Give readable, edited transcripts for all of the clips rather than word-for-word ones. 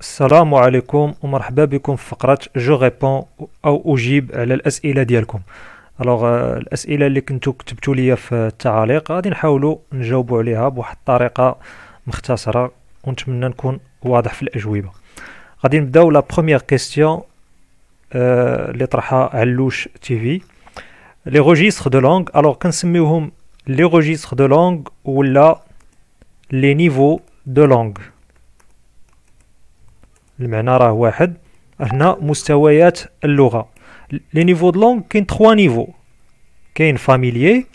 السلام عليكم ومرحبا بكم في فقرة جو ريبون أو أجيب على الأسئلة ديالكم. الأسئلة اللي كنتو كتبتو ليا في التعاليق غادي نحاولوا نجاوبوا عليها بواحد الطريقة مختصرة ونتمنى نكون واضح في الأجوبة. غادي نبداو لا بروميير كيستيون اللي طرحها علوش تيفي. لي روجيستر دو لونغ، الوغ كنسميوهم لي روجيستر دو لونغ ولا لي نيفو دو لونغ. المعنى راه واحد، هنا مستويات اللغة. لي نيفو دو لونغ كاين 3 نيفو، كاين فاميليي.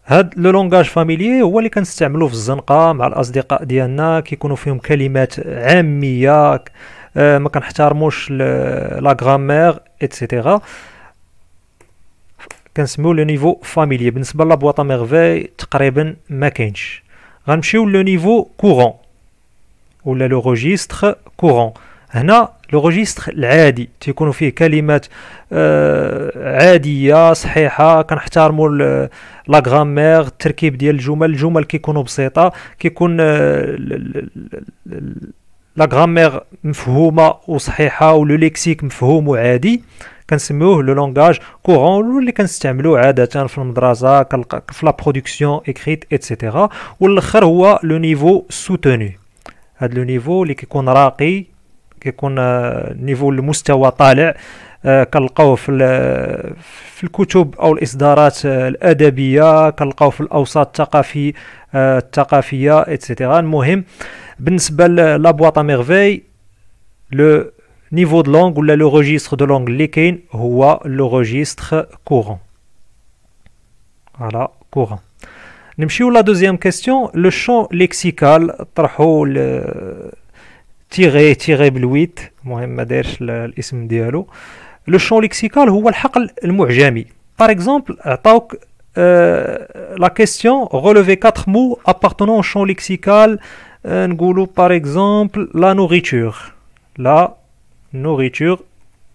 هاد لو لونغاج فاميليي هو اللي كنستعملوه في الزنقة مع الأصدقاء ديالنا، كيكونوا فيهم كلمات عامية، ما كنحترموش لا غرامير ايتترا، كنسميو لو نيفو فاميليي. بالنسبه لا بواط ميرفاي تقريبا ما كاينش. غنمشيو لو نيفو كورون ولا لو روجيستر كورون. هنا لو روجيستر العادي تيكونوا فيه كلمات عاديه صحيحه، كنحترموا لا غرامير، التركيب ديال الجمل كيكونوا بسيطه، كيكون لا غرامير مفهومه وصحيحه ولو ليكسيك مفهوم وعادي، كنسميوه لو لونغاج كورون واللي كنستعملوه عاده في المدرسه في لا برودكسيون اكريت ايتترا. والاخر هو لو نيفو سوتونو. هاد لو نيفو اللي كيكون راقي، كيكون نيفو المستوى طالع، كنلقاوه في الكتب او الاصدارات الادبيه، كنلقاوه في الاوساط الثقافيه ايتترا. المهم بالنسبه لا بواط ميرفاي لو نيفو دو لونغ ولا لو روجيستر دو لونغ اللي كاين هو لو روجيستر كورون. فوالا كورون. نمشيو لا دوزيام كيستيون، لو شون ليكسيكال. طرحوا تيغي بالويت، المهم ما دايرش الاسم ديالو. لو شون ليكسيكال هو الحقل المعجمي. باغ اكزومبل عطاوك لا كيستيون ريليفي 4 مو appartenant au champ lexical. نقولوا باغ اكزومبل لا نوريتور، لا نوريتور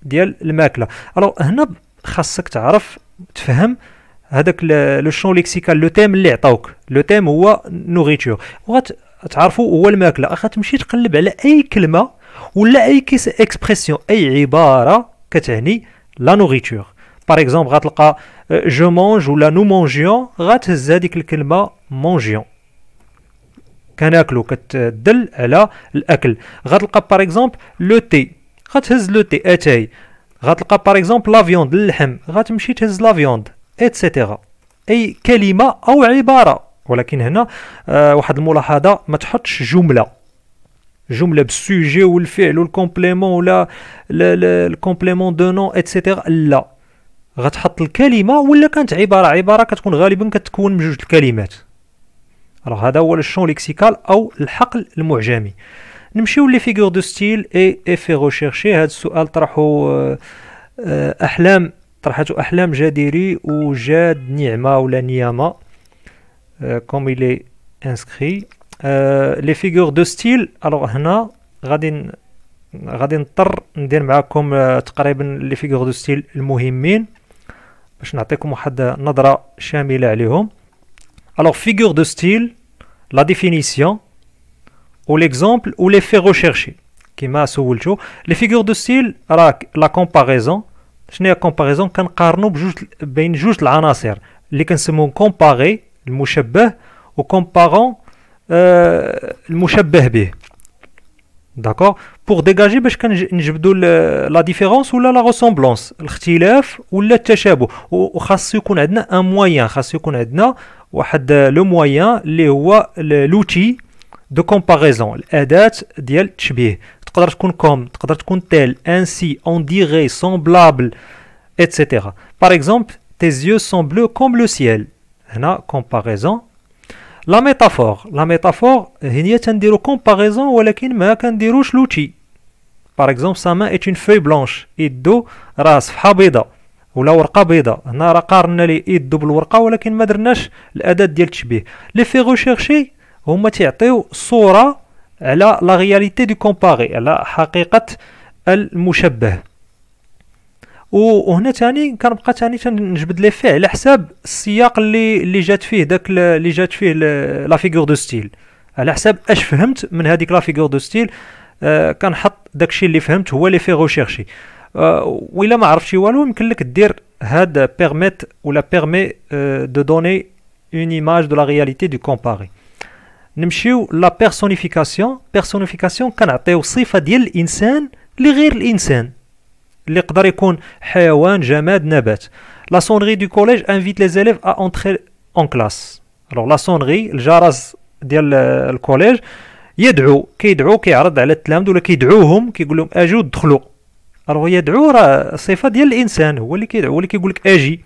ديال الماكله. الوغ هنا خاصك تعرف تفهم هذاك لو شون ليكسيكال، لو تيم اللي عطاوك. لو تيم هو نوريتور، وغتعرفوا هو الماكله. غتمشي تقلب على اي كلمه ولا اي كيس اكسبرسيون، اي عباره كتعني لا نوريتور. باغ اكزومبل غتلقى جو مونج ولا نو مونجيون، غتهز هذيك الكلمه مونجيون، كناكلو، كتدل على الاكل. غتلقى باغ اكزومبل لو تي، غتهز لو تي اتاي. غتلقى باغ اكزومبل لا فيوند اللحم، غتمشي تهز لا فيوند ايتترا. اي كلمه او عباره. ولكن هنا واحد الملاحظه، ما تحطش جمله بالسوجي والفعل والكومبليمون ولا الكومبليمون دو نون ايتترا، لا، غتحط الكلمه ولا كانت عباره كتكون غالبا كتكون من جوج الكلمات. هذا هو الشون ليكسيكال او الحقل المعجمي. نمشيو لي فيغور دو ستيل اي افي ريشيرشي. هذا السؤال طرحه طرحته احلام جديري وجاد نعمه ولا نيامه كوم الي انسكري. لي فيغور دو ستيل، الوغ هنا غادي نضطر ندير معكم تقريبا لي فيغور دو ستيل المهمين باش نعطيكم واحد نظره شامله عليهم. الوغ فيغور دو ستيل، لا ديفينيسيون ou l'exemple ou les faits recherchés كما سولتو. لي فيغور دو ستيل راك لا كومباريزون. شنو هي كومباريزون؟ كنقارنوا بين جوج العناصر اللي كنسموهم كومباري المشبه وكومبارون المشبه به. داكور بور ديجاجي باش كنجبدوا لا ديفيرونس ولا لا ريسومبلونس، الاختلاف ولا التشابه. وخاص يكون عندنا ان موين، خاص يكون عندنا واحد لو موين اللي هو لوتي دو كومباريزون، الاداه ديال التشبيه. تقدر تكون كوم، تقدر تكون تيل، انسي، اون ديغي، سومبلابل ايتترا. باغ اكزومبل تيز يو سون بلو كوم لو سيل. هنا كومباريزون. لا ميتافور هي تنديرو كومباريزون ولكن ما كنديروش لوتي. باغ اكزومبل سا مان ايت اون في بلونش، يدو راه صفحه بيضاء ولا ورقه بيضاء. هنا راه قارنا لي يدو بالورقه ولكن ما درناش الاداه ديال التشبيه. لي في ريشيرشي هما تيعطيو صوره على لا رياليتي دو كومباري، على حقيقه المشبه. وهنا تاني كنبقى تاني تنجبد لي فيه على حساب السياق اللي جات فيه داك اللي جات فيه لا فيغور دو ستيل، على حساب اش فهمت من هذيك لا فيغور دو ستيل. كنحط داكشي اللي فهمت هو اللي في ريشيرشي. وإلا ما عرفتي والو يمكن لك دير هاد بيرميت ولا بيرمي دو دوني اون ايماج دو لا رياليتي دو كومباري. نمشيو لا بيرسونيفيكاسيون كنعطيو صفه ديال الانسان لغير الانسان اللي يقدر يكون حيوان جماد نبات. لا سونغي دو كوليج انفيت لي زيليف ا انتري اون كلاس. الوغ لا سونغي الجرس ديال الكوليج كيدعو كيعرض على التلامذ ولا كيدعوهم كيقول لهم اجوا دخلوا. الوغ يدعو راه صفه ديال الانسان، هو اللي كيدعو، هو اللي كيقول لك اجي.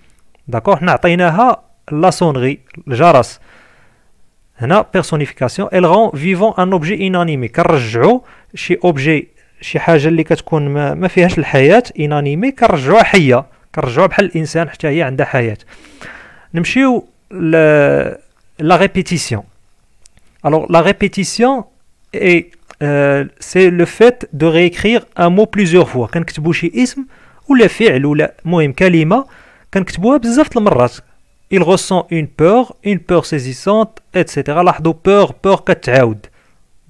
داكوغ حنا عطيناها لا سونغي الجرس. هنا بيرسونيفيكاسيون elle rend vivant un objet inanimé. كنرجعوا شي اوبجي، شي حاجه اللي كتكون ما فيهاش الحياه انانيمي كنرجعوها حيه، كنرجعوها بحال الانسان حتى هي عندها حياه. نمشيو لا ريبيتيسيون. alors la répétition est c'est le fait de réécrire un mot plusieurs fois. كنكتبوا شي اسم ولا فعل ولا مهم كلمه كنكتبوها بزاف المرات. il ressent une peur saisissante etc. لاحظوا peur كتعاود.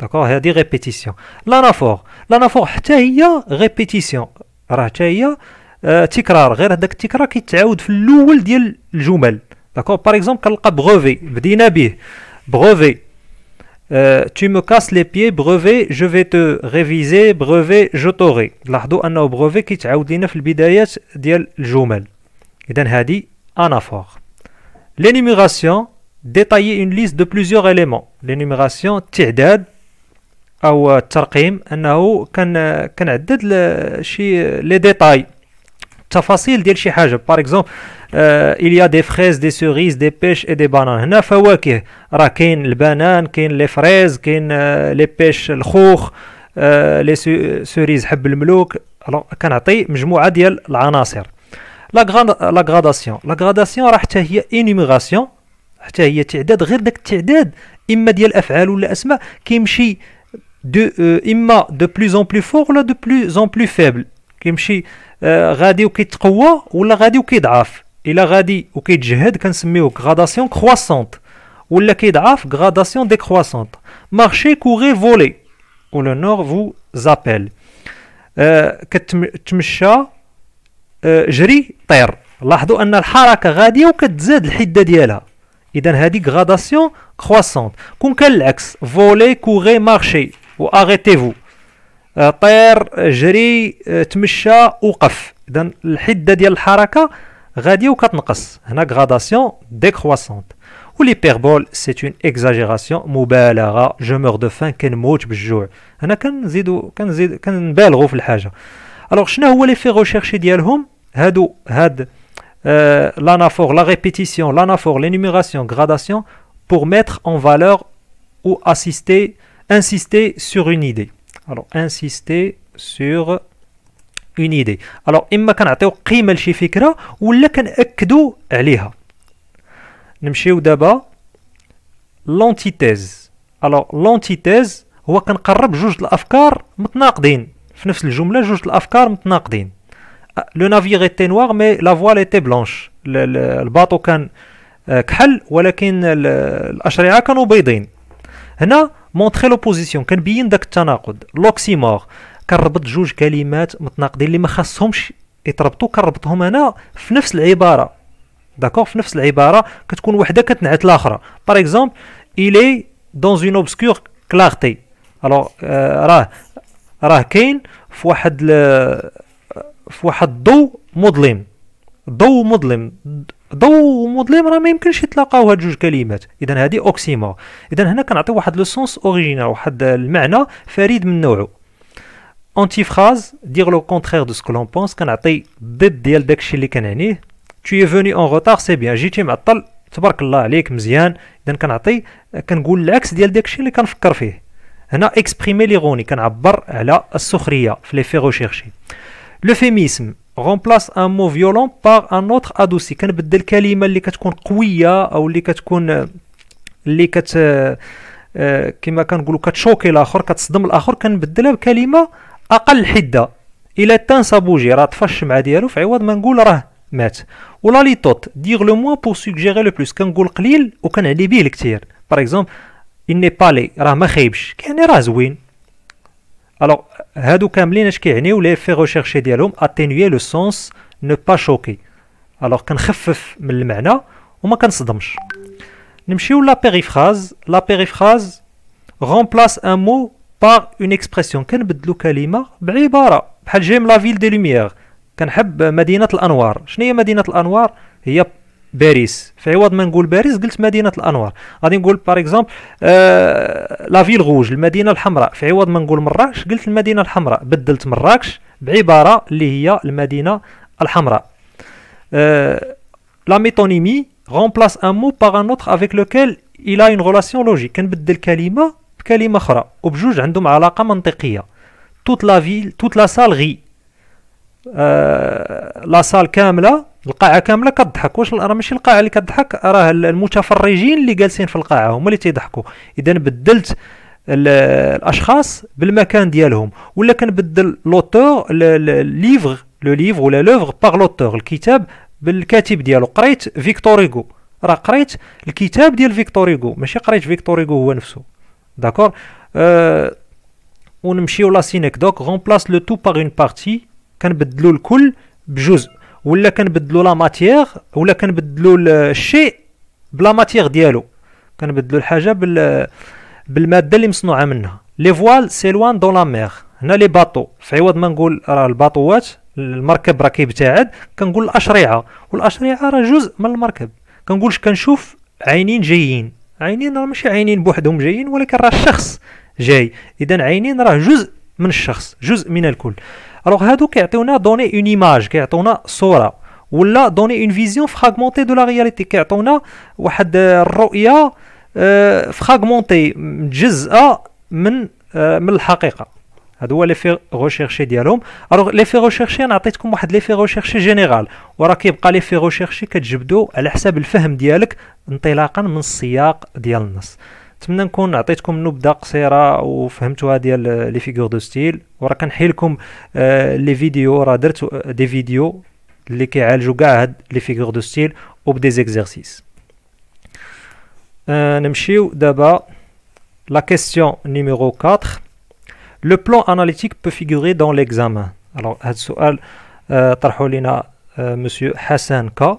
داكوغ هذه ريبيتيسيون. لانافور حتى هي ريبيتيسيون، راه حتى هي تكرار، غير هذاك التكرار كيتعاود في الاول ديال الجمل. داكوغ باغ اكزومبل كنلقى بغوفي بدينا به بغوفي tu me casses les pieds brevet je vais te réviser brevet je t'aurai. لاحظوا انه brevet كيتعاود لينا في البدايات ديال الجمل. اذا هذه انافور. l'énumération détailler une liste de plusieurs éléments. l'énumération التعداد او الترقيم انه كنعدد شي لي ديتاي التفاصيل ديال شي حاجه. باغ اكزومبل il y a des fraises des cerises des pêches et des bananes. هنا فواكه راه كاين البنان كاين لي فريز كاين لي بيش الخوخ لي سوريز حب الملوك. كنعطي مجموعه ديال العناصر. لا غراداسيون راه حتى هي انيميغاسيون، حتى هي تعداد، غير داك التعداد اما ديال افعال ولا اسماء كيمشي اما دو بلوز اون بلو فور ولا دو بلوز اون بلو فيبل. كيمشي غادي وكيتقوى ولا غادي وكيضعف. الا غادي وكيتجهد كنسميوه غراداسيون كرواسونت، ولا كيضعف غراداسيون ديكرواسونت. مارشي كوغي فولي و لو نور فو زابيل. كتمشى جري طير. لاحظوا ان الحركه غاديه وكتزاد الحده ديالها. اذا هذه غراداسيون كرواسونت. كون كان العكس فولي كوغي مارشي و اريتيفو، طير جري تمشى وقف. اذا الحده ديال الحركه غاديه وكتنقص. هنا غراداسيون ديكرواسونت. والهيبربول سي اون اكزاجيراسيون مبالغه. جو مور دو فان كنموت بالجوع. هنا كنبالغوا في الحاجه. الوغ شنو هو لي في ريشيرشي ديالهم هاد l'anaphore, la répétition, l'anaphore, l'énumération, gradation pour mettre en valeur ou insister sur une idée. Alors, insister sur une idée. Alors, إما كنعطيو قيمة لشي فكرة ولا كنأكدو عليها. نمشيو دابا l'antithèse. Alors, l'antithèse هو كنقرب جوج الأفكار متناقضين في نفس الجملة، جوج الأفكار متناقضين. Le navire était noir mais la voile était blanche. الباطو كان كحل ولكن الأشرعة كانوا بيضين. هنا مونطري لوبوزيسيون كنبين داك التناقض. لوكسيمور كنربط جوج كلمات متناقضين اللي ما خاصهمش يتربطوا، كنربطهم هنا في نفس العبارة. داكوغ في نفس العبارة كتكون وحدة كتنعت الأخرى. باغ اكزومبل il est dans une obscure clarté. الوغ راه كاين في واحد الضوء مظلم. ضوء مظلم راه ما يمكنش يتلاقاو هاد جوج كلمات. اذا هذه اوكسيمور. اذا هنا كنعطيو واحد لو سونس اوريجينال، واحد المعنى فريد من نوعه. انتي فراز دير لو كونترير دو سكو لون بونس، كنعطي ضد ديال داكشي اللي كنعنيه. tu es venu en retard c'est bien، جيتي معطل تبارك الله عليك مزيان. اذا كنقول العكس ديال داكشي اللي كنفكر فيه. هنا اكسبريمي ليغوني كنعبر على السخريه في لي في ريشيرشي. لوفيميسم remplace un mot violent par un autre adouci. كنبدل كلمه اللي كتكون قويه او اللي كتكون اللي كما كنقولوا كتشوكي الاخر، كتصدم الاخر، كنبدلها بكلمه اقل حده. الى تان سا بوجي راه طفى الشمعه ديالو في عوض ما نقول راه مات. ولا لي توت دير لو موان بور سوجيري لو بلوس، كنقول قليل وكنعني بيه الكثير. باغ اكزومبل il n'est pas laid راه ما خايبش، كيعني راه زوين. الوغ هادو كاملين اش كيعنيو لي في ريشيرشي ديالهم atténuer le sens ne pas choquer. الوغ كنخفف من المعنى وما كنصدمش. نمشيو لا بيريفراز. لا بيريفراز remplace un mot par une expression، كنبدلو كلمه بعباره بحال جيم لا فيل دي لوميير، كنحب مدينه الانوار. شنو هي مدينه الانوار؟ هي باريس. في عوض ما نقول باريس قلت مدينه الانوار. غادي نقول باغ اكزومبل لا فيل روج، المدينه الحمراء. في عوض ما نقول مراكش قلت المدينه الحمراء، بدلت مراكش بعباره اللي هي المدينه الحمراء. لا ميتونيمي remplace un mot par un autre avec lequel il a une relation logique، كنبدل كلمه بكلمه اخرى وبجوج عندهم علاقه منطقيه. toute la ville toute la salle rit. لا سال كامله، القاعه كامله كتضحك. واش راه ماشي القاعه اللي كتضحك، راه المتفرجين اللي جالسين في القاعه هما اللي تيضحكوا. اذا بدلت الاشخاص بالمكان ديالهم. ولا كنبدل لوتور لو ليفر ولا لوفر باغ لوتور، الكتاب بالكاتب ديالو. قريت فيكتور هيغو، راه قريت الكتاب ديال فيكتور هيغو ماشي قريت فيكتور هيغو هو نفسه. داكور. ونمشيو لا سينيكدوك remplace le tout par une partie، كنبدلوا الكل بجزء. ولا كنبدلوا لا ماتيير، ولا كنبدلوا الشيء بلا ماتيير ديالو، كنبدلوا الحاجه بالماده اللي مصنوعه منها. لي فوال سي لوان دون لا مير، هنا لي باطو. في عوض ما نقول راه الباطوات المركب راه كيبتعد، كنقول الاشرعه، والاشرعه راه جزء من المركب. كنقولش كنشوف عينين جايين، عينين راه ماشي عينين بوحدهم جايين، ولكن راه الشخص جاي. اذا عينين راه جزء من الشخص، جزء من الكل. الوغ هادو كيعطيونا دوني اون ايماج، كيعطيونا صوره، ولا دوني اون فيزيون فراغمونتي دو لا رياليتي، كيعطيونا واحد الرؤيه فراغمونتي متجزئه من الحقيقه. هادو هو لي في ريشيرشي ديالهم. الوغ لي في ريشيرشي انا عطيتكم واحد لي في ريشيرشي جينيرال، وراه كيبقى لي في ريشيرشي كتجبدو على حساب الفهم ديالك انطلاقا من السياق ديال النص. نتمنى نكون عطيتكم نبذه قصيره وفهمتوها ديال لي فيغور دو ستيل. وراه كنحي لكم لي فيديو، راه درت دي فيديو اللي كيعالجوا كاع هاد لي فيغور دو ستيل وبدي زيكزارسيس. نمشيو دابا لا كيسيون نيميرو 4. Le plan analytique peut figurer dans l'examen. Alors هاد السؤال طرحوا لنا مسيو حسن كا.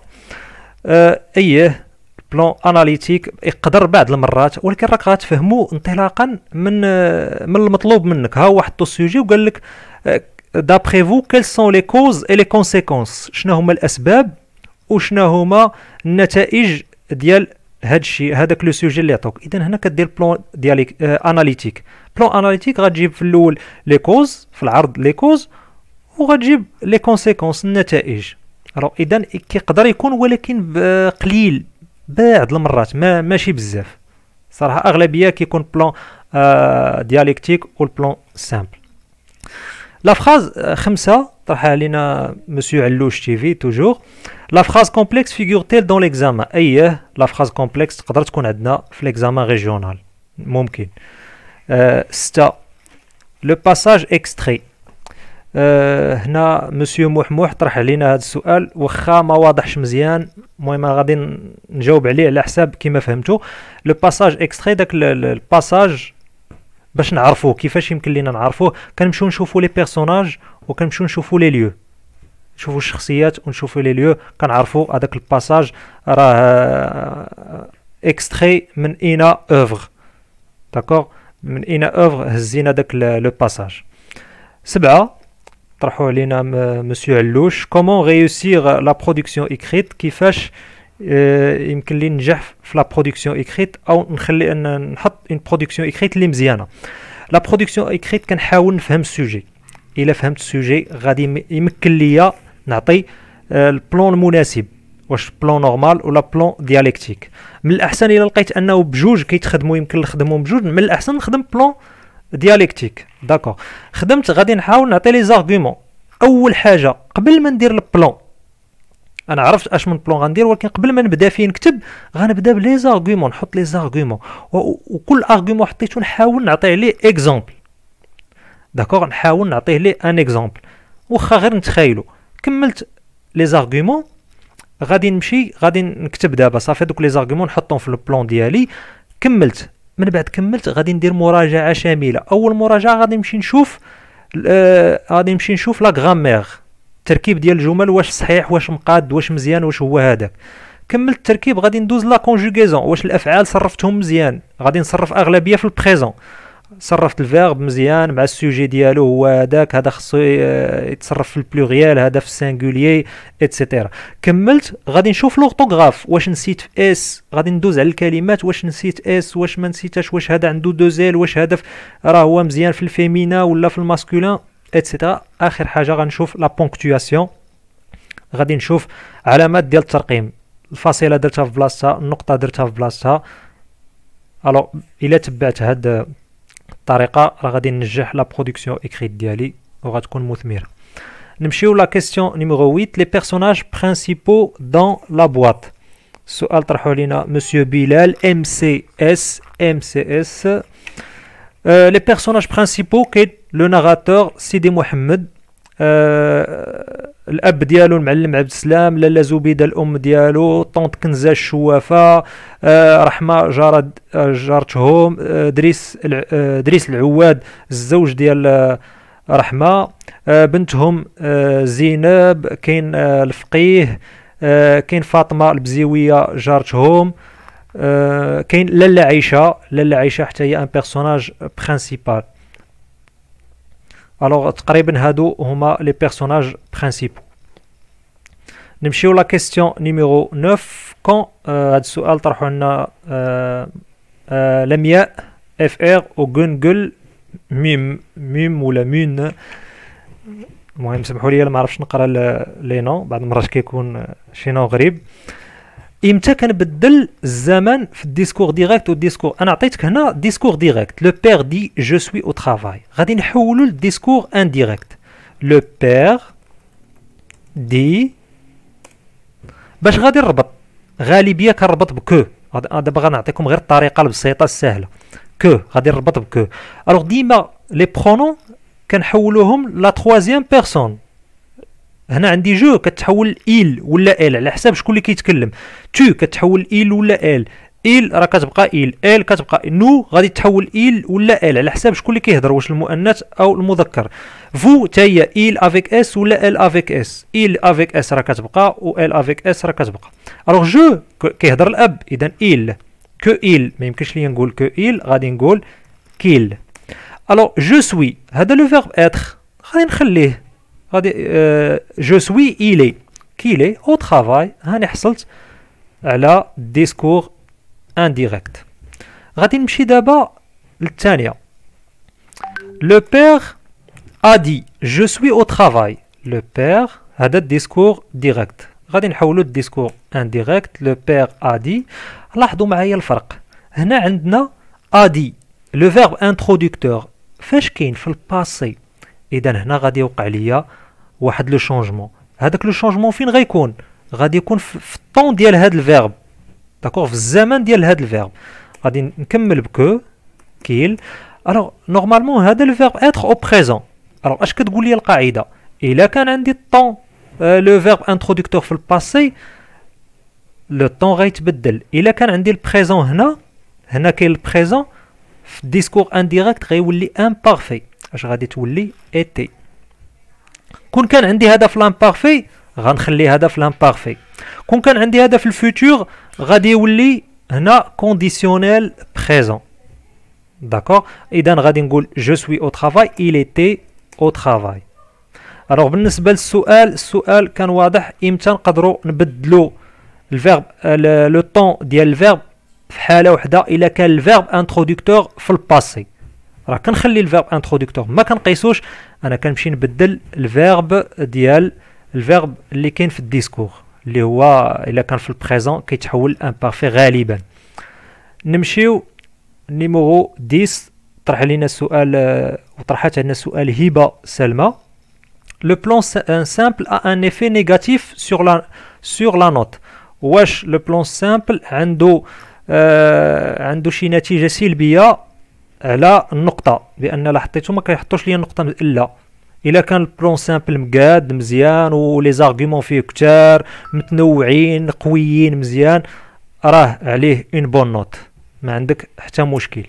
اييه بلان اناليتيك يقدر بعض المرات، ولكن راك غتفهمو انطلاقا من المطلوب منك. ها واحد السوجي وقال لك دابري فو كيل سون لي كوز اي لي كونسيكونس، شنو هما الاسباب وشنو هما النتائج ديال هاد الشيء، هذاك لو سوجي اللي عطوك. اذا هنا كدير بلان ديالك اناليتيك. بلان اناليتيك غتجيب في الاول لي كوز، في العرض لي كوز، وغتجيب لي كونسيكونس النتائج. اذا كيقدر يكون ولكن قليل بعض المرات، ماشي بزاف صراحه. اغلبيه كيكون بلان ديالكتيك والبلان سامبل. لا فراز 5 طرحها لينا مسيو علوش تي في توجور. لا فراز كومبلكس فيغورتيل دون ليكزامان. اييه لا فراز كومبلكس تقدر تكون عندنا في ليكزامان ريجيونال، ممكن. 6 لو باساج اكستري. هنا مسيو محموح طرح علينا هذا السؤال، واخا ما واضحش مزيان، المهم غادي نجاوب عليه على حساب كيما فهمتو. لو باساج اكستري داك الباساج باش نعرفوه كيفاش يمكن لينا نعرفوه، كنمشيو نشوفوا لي بيرسوناج وكنمشيو نشوفوا لي ليو، نشوفوا الشخصيات ونشوفوا لي ليو، كنعرفوا هذاك الباساج راه اكستري من اينا اوفر. داكور، من اينا اوفر هزينا داك لو باساج. 7 طرحوا علينا مسيو علوش، كومون ريوسير لا برودكسيون ايكريت، كيفاش يمكن لي ننجح في لا برودكسيون ايكريت، او نخلي ان نحط اون برودكسيون ايكريت اللي مزيانه. لا برودكسيون ايكريت كنحاول نفهم السوجي، الا فهمت السوجي غادي يمكن ليا نعطي البلان المناسب، واش بلان نورمال ولا بلان ديالكتيك. من الاحسن الا لقيت انه بجوج كيتخدموا يمكن نخدمهم بجوج، من الاحسن نخدم بلان ديالكتيك. داكور، خدمت غادي نحاول نعطي لي زارغومون. اول حاجه قبل ما ندير البلان، انا عرفت اش من بلان غندير، ولكن قبل ما نبدا فيه نكتب غنبدا بلي زارغومون، نحط لي زارغومون، وكل ارغومون حطيتو نحاول نعطيه ليه اكزامبل. داكور، نحاول نعطيه ليه ان اكزامبل. واخا غير نتخايلوا. كملت لي زارغومون، غادي نمشي غادي نكتب دابا صافي دوك لي زارغومون نحطهم في البلان ديالي. كملت، من بعد كملت غادي ندير مراجعه شامله. اول مراجعه غادي نمشي نشوف لا غرامير، التركيب ديال الجمل واش صحيح، واش مقاد، واش مزيان، واش هو هذاك. كملت التركيب غادي ندوز لا كونجوغيزون، واش الافعال صرفتهم مزيان، غادي نصرف اغلبيه في البريزون، صرفت الفيرب مزيان مع السوجي ديالو هو هذاك، هذا خصو يتصرف في البلوريال، هذا في السينغوليي ايتترا. كملت غادي نشوف لورطوغراف، واش نسيت في اس، غادي ندوز على الكلمات واش نسيت اس، واش ما نسيتاش، واش هذا عنده دو زيل، واش هذا راه هو مزيان في الفيمينا ولا في الماسكولين ايتترا. اخر حاجه غنشوف لا بونكتواسيون، غادي نشوف علامات ديال الترقيم، الفاصله درتها في بلاصتها، النقطه درتها في بلاصتها. الو الا تبعت هاد الطريقه راه غادي ننجح لا برودكسيون اكريت ديالي وغتكون مثمره. نمشيو لا كيسيون نيميرو 8، لي بيرسوناج برينسيبو دون لا بواط. السؤال طرحوا لينا مسيو بلال ام سي اس. لي بيرسوناج برينسيبو كاين لو ناراتور سيدي محمد، الاب ديالو المعلم عبد السلام، لاله زبيده الام ديالو، طونط كنزه الشوافه، رحمه جارتهم، دريس العواد الزوج ديال رحمه، بنتهم زينب، كاين الفقيه، كاين فاطمه البزيويه جارتهم، كاين لاله عائشه حتى هي ان بيرسوناج برينسيبال. الوغ تقريبا هادو هما لي بيرسوناج برينسيبو. نمشيو لا كيسيون نيميرو 9. كون هاد السؤال طرحوا لنا لمياء اف ار وغنغل ميم ولا مين، المهم سمحوا لي ما عرفتش نقرا لي نون، بعض المرات كيكون شي نون غريب. امتى كنبدل الزمن في الديسكور ديريكت والديسكور؟ انا عطيتك هنا ديسكور ديريكت، لو بير دي جو سوي او ترافاي، غادي نحولو للديسكور انديريكت. لو بير دي باش غادي نربط، غالبيه كنربط بكو، دابا غنعطيكم غير الطريقه البسيطه السهله. كو غادي نربط بكو. الوغ ديما لي برونون كنحولوهم لا تروازيام بيرسون. هنا عندي جو كتحول إل ولا ال على حساب شكون اللي كيتكلم. تو كتحول إل ولا ال، إل راه كتبقى ال كتبقى نو، غادي تحول إل ولا ال على حساب شكون اللي كيهضر، واش المؤنث او المذكر. فو تا هي إل افيك اس ولا ال افيك اس، إل افيك اس راه كتبقى و ال افيك اس راه كتبقى. الوغ جو كيهضر الاب اذا إل، كو إل ما يمكنش ليا نقول كو إل، غادي نقول كيل. الوغ جو سوي هذا لو فيرب اتر غادي نخليه، غادي جو سوي إلي كيلي او ترافاي. هاني حصلت على ديسكور انديريكت. غادي نمشي دابا للثانيه. لو بير ا دي جو سوي او ترافاي، لو بير هذا الديسكور ديريكت، غادي نحولو الديسكور انديريكت. لو بير ا دي، لاحظوا معايا الفرق، هنا عندنا ا دي لو فيرب انترودكتور فاش كاين في الباسي، اذا هنا غادي يوقع ليا واحد لو شونجمون. هذاك لو شونجمون فين غيكون؟ غادي يكون في الطون ديال هذا الفيرب، داكوغ، في الزمن ديال هذا الفيرب. غادي نكمل بكو كيل. الوغ نورمالمون هذا لو فيرب اتر او بريزون. الوغ اش كتقول لي القاعده؟ الا كان عندي الطون لو فيرب انترودكتور في الباسي، لو طون غيتبدل. الا كان عندي البريزون هنا كاين البريزون في الديسكور انديريكت غيولي امبارفي، اش غادي تولي ايتي. كون كان عندي هذا في لامبارفي غنخلي هذا في لامبارفي. كون كان عندي هذا في الفوتور غادي يولي هنا كونديسيونيل بريزون. داكوغ، اذا غادي نقول جو سوي او ترافاي، il était au travail. الوغ بالنسبه للسؤال، السؤال كان واضح، امتى نقدروا نبدلوا الفيرب لو طون ديال الفيرب في حاله وحده الا كان الفيرب انترودكتور في الباسي. راه كنخلي الفيرب انترودكتور ما كنقيسوش، انا كنمشي نبدل الفيرب ديال الفيرب اللي كاين في الديسكور اللي هو الا كان في البريزون كيتحول امبارفي غالبا. نمشيو نيميرو 10. طرح لينا السؤال وطرحت عندنا سؤال هبه سلمى. لو بلان سامبل ا ان ايفي نيجاتيف سور لا نوت. واش لو بلان سامبل عنده شي نتيجه سلبيه على النقطه؟ بان لا حطيتو ما كيحطوش ليا النقطه الا الا كان البلون سامبل مقاد مزيان ولي زارغومون فيه كتار متنوعين قويين مزيان، راه عليه اون بون نوت، ما عندك حتى مشكل.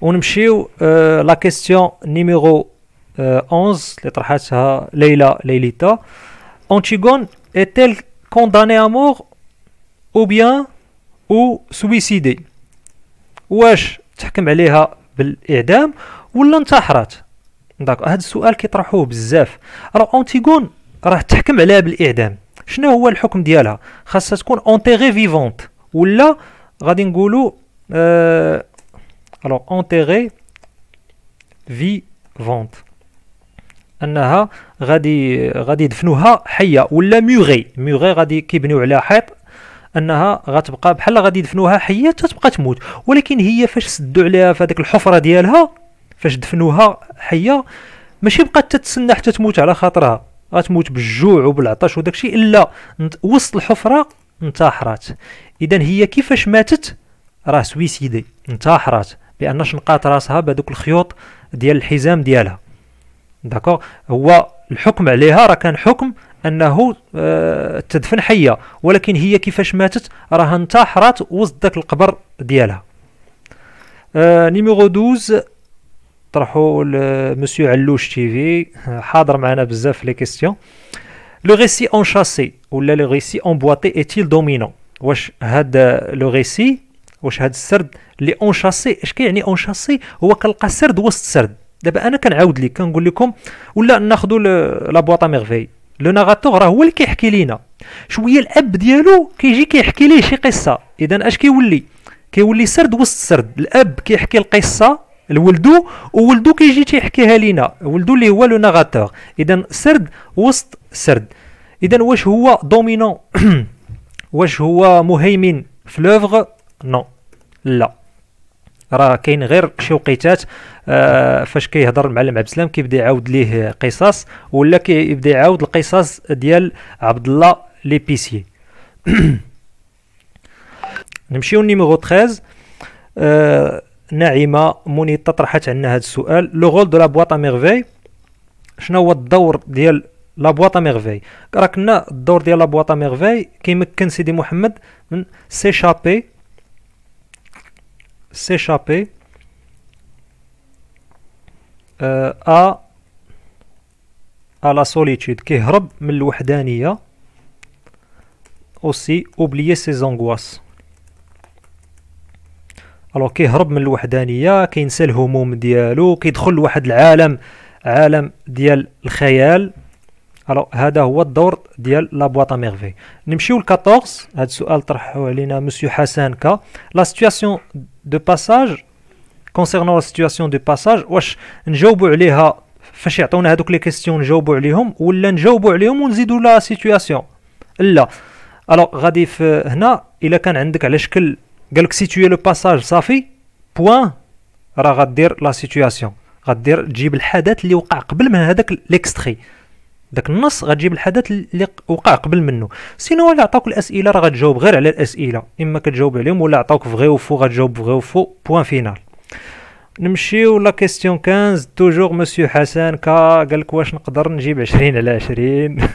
ونمشيو لا كيستيون نيميرو 11 اللي طرحتها ليليتا. Antigone est-elle condamnée à mort ou bien ou suicidée؟ واش تحكم عليها بالاعدام ولا انتحرت؟ داك هذا السؤال كيطرحوه بزاف. راه اونتيغون راه تحكم عليها بالاعدام. شنو هو الحكم ديالها؟ خاصها تكون اونتيغي فيفونت ولا غادي نقولوا الوغ اونتيغي فيفونت، انها غادي يدفنوها حيه، ولا ميغي غادي كيبنيو عليها حيط انها غتبقى بحال غادي يدفنوها حيه تتبقى تموت. ولكن هي فاش سدوا عليها في هذيك الحفره ديالها، فاش دفنوها حيه ماشي بقات تتسنى حتى تموت على خاطرها، غتموت بالجوع وبالعطش وداكشي، الا وسط الحفره انتحرت. اذا هي كيفاش ماتت؟ راه سويسيدي، انتحرت بان شنقات راسها بهذوك الخيوط ديال الحزام ديالها. داكوغ، هو الحكم عليها راه كان حكم انه تدفن حيه، ولكن هي كيفاش ماتت؟ راها انتحرت وسط داك القبر ديالها. نيميرو 12 طرحوا مسيو علوش تي في، حاضر معنا بزاف في لي كيستيون. لو ريسي اون شاسي ولا لو ريسي اون بواتي ايتيل دومينون؟ واش هاد لو ريسي، واش هاد السرد اللي اون شاسي، اش كيعني اون شاسي؟ هو كنلقى سرد وسط سرد. دابا انا كنعاود لك كنقول لكم، ولا ناخذوا لا بواطا ميرفي، لو ناراتور راه هو اللي كيحكي لينا شويه، الاب ديالو كيجي كيحكي ليه شي قصه. اذا اش كيولي سرد وسط سرد، الاب كيحكي القصه لولدو وولدو كيجي تيحكيها لينا، ولدو اللي هو لو ناراتور. اذا سرد وسط سرد. اذا واش هو دومينون واش هو مهيمن في لوفغ؟ نو، لا، راه كاين غير شي وقيتات فاش كيهضر المعلم عبد السلام كيبدا يعاود ليه قصص، ولا كيبدا يعاود القصص ديال عبد الله ليبيسي. نمشيو نيميرو 13. نعيمه مونيتا طرحت عندنا هذا السؤال. لو رول دو لا بواط ا ميرفي، شنو هو الدور ديال لا بواط ا ميرفي؟ راه كنا الدور ديال لا بواط ا ميرفي كيمكن سيدي محمد من سيشابي à la solitude، كيهرب من الوحدانية. aussi oublier ses angoisses. الوغ كيهرب من الوحدانية، كينسى الهموم ديالو، كيدخل لواحد العالم، عالم ديال الخيال. الوغ هذا هو الدور ديال لا بواط ا ميرفي. نمشيو ل 14. هذا السؤال طرحه علينا مسيو حسن كا. لا سيتوياسيون دو باساج، كونسيرنون لا سيتوياسيون دو باساج، واش نجاوبوا عليها فاش يعطونا هذوك لي كيستيون نجاوبوا عليهم، ولا نجاوبوا عليهم ونزيدوا لا سيتوياسيون؟ لا. الوغ غادي في هنا الا كان عندك على شكل قالك سيتوي لو باساج صافي بوين، راه غدير لا سيتوياسيون، غدير تجيب الحدث اللي وقع قبل من هذاك ليكستري، داك النص غتجيب الحدث اللي وقع قبل منه. سينو اللي عطاوك الاسئله راه غتجاوب غير على الاسئله، اما كتجاوب عليهم ولا عطاوك فغي وفو غتجاوب فغي وفو بوين فينال. نمشيو لا كيستيون 15. توجور مسيو حسن كا قالك واش نقدر نجيب 20 على 20؟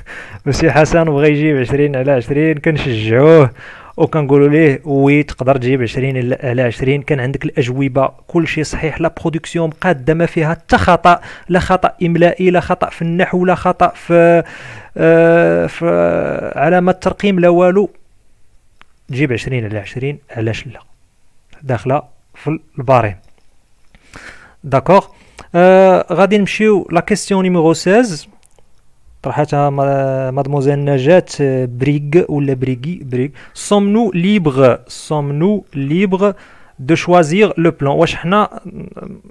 مسيو حسن بغى يجيب 20 على 20 كنشجعوه وكنقولوا ليه وي تقدر تجيب 20 على 20. كان عندك الاجوبه كل شيء صحيح، لا برودكسيون مقاده ما فيها حتى خطا، لا خطا املائي، لا خطا في النحو، لا خطا في علامه الترقيم، لا والو. تجيب 20 على 20 علاش لا؟ داخله في البارين. داكوغ. غادي نمشيو لا كيستيون نيميرو 16 طرحتها مادموزيل نجاة بريغ ولا بريغ. سوم نو ليبر دو شوازير لو بلان، واش حنا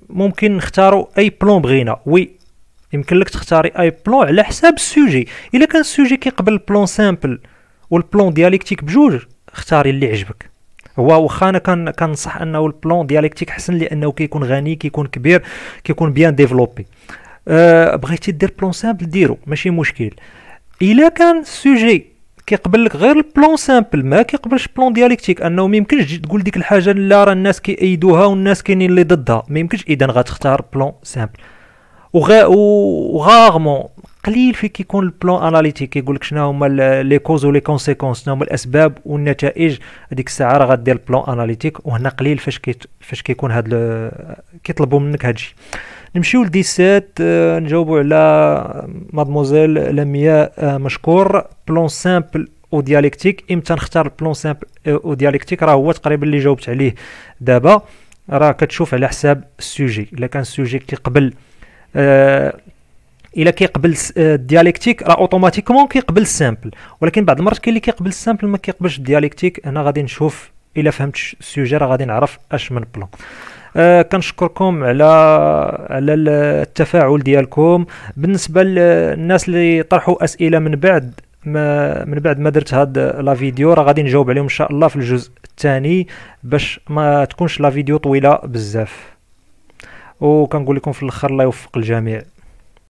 ممكن نختاروا اي بلان بغينا؟ وي، يمكن لك تختاري اي بلان على حساب السوجي. الا كان السوجي كيقبل البلان سامبل والبلان دياليكتيك بجوج، اختاري اللي عجبك. هو واخا انا كنصح انه البلان دياليكتيك حسن لانه كيكون غني، كيكون كبير، كيكون بيان ديفلوبي. بغيتي دير بلان سامبل ديرو ماشي مشكل. الا كان السوجي كيقبل لك غير البلان سامبل ما كيقبلش بلان دياليكتيك، انه ما يمكنش تقول ديك الحاجه لا راه الناس كيأيدوها والناس كاينين اللي ضدها، ما يمكنش، اذا غتختار بلان سامبل. وغارمون قليل في كيكون البلان اناليتيك كيقول لك شنو هما لي كوز و لي كونسيكونس، شنو هما الاسباب والنتائج. هذيك الساعه راه غدير البلان اناليتيك، وهنا قليل فاش كيكون هاد كيطلبوا منك هادشي. نمشيو ل 17. نجاوبوا على مادموزيل لمياء. مشكور. بلان سامبل او ديالكتيك، امتى نختار البلان سامبل او ديالكتيك؟ راه هو تقريبا اللي جاوبت عليه دابا. راه كتشوف على حساب السوجي. الا كان السوجي كيقبل الا كيقبل الديالكتيك راه اوتوماتيكمون كيقبل السامبل، ولكن بعض المرات كاين اللي كيقبل السامبل ما كيقبلش الديالكتيك. هنا غادي نشوف الا فهمت السوجي راه غادي نعرف اش من بلان. كنشكركم على التفاعل ديالكم. بالنسبه للناس اللي طرحوا اسئله من بعد ما درت هاد لا فيديو، راه غادي نجاوب عليهم ان شاء الله في الجزء الثاني باش ما تكونش لا فيديو طويله بزاف. وكنقول لكم في الاخر الله يوفق الجميع.